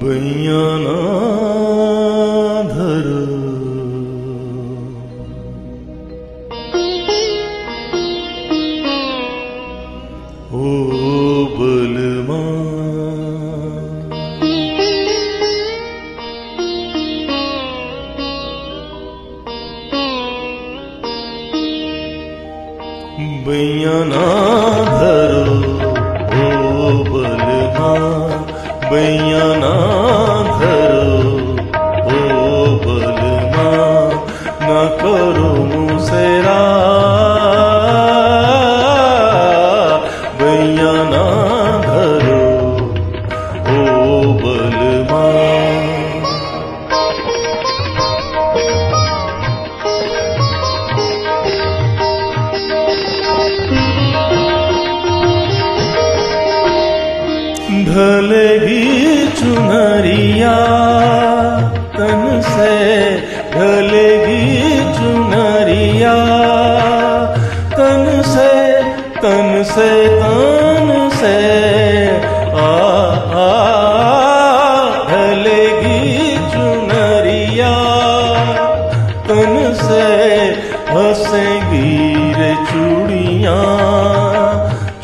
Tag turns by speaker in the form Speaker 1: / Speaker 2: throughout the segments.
Speaker 1: बैया ना धरो ओ बलमा बैया ना धरो ओ बलमा बैया ना धरो ओ बलमा न करो मुझसे बैया ना धरो ओ बलमा ढलेगी चुनरिया तन से ढलेगी चुनरिया तन से तन से तन से आ ढलेगी चुनरिया तन से हंसेगी रे चूड़ियां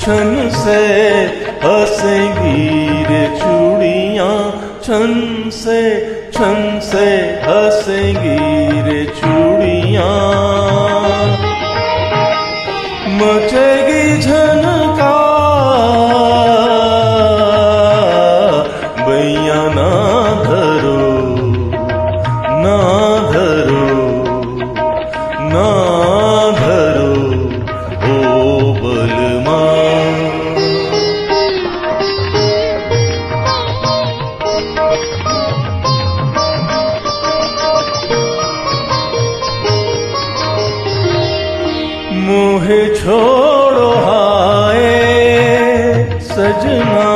Speaker 1: छन से हंसेगी रे चूड़ियां छन से हंसेगी रे चूड़ियां मचेगी झनका बैया ना धरो ना धरो ना धरो ओ बलमा मोहे छोड़ो हाय सजना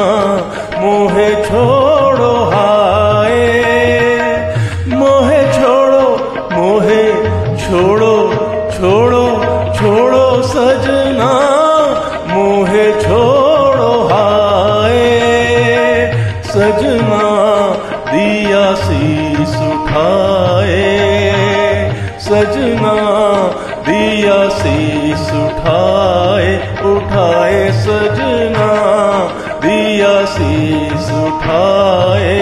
Speaker 1: मोहे छोड़ो हाय मोहे छोड़ो मोहे छोड़ो छोड़ो छोड़ो सजना मोहे छोड़ो हाय सजना दिया शीस उठाए सजना दिया शीस उठाए उठाए सजना दिया शीस उठाए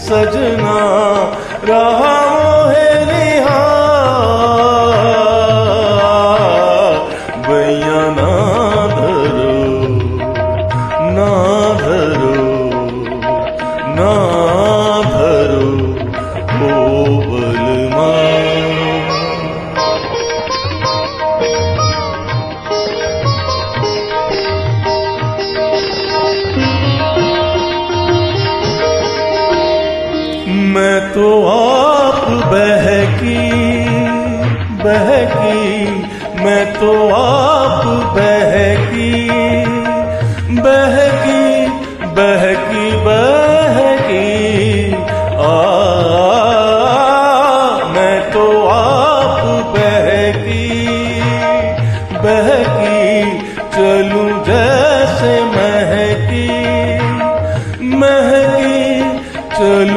Speaker 1: सजना रहा मोहे निहार बैया ना धरो ना धरो ना धरो ओ बलमा मैं तो आप बहकी बहकी मैं तो आप बहकी बहकी बहकी बहकी मैं तो आप बहकी बहकी चलूं जैसे महकी महकी चलूं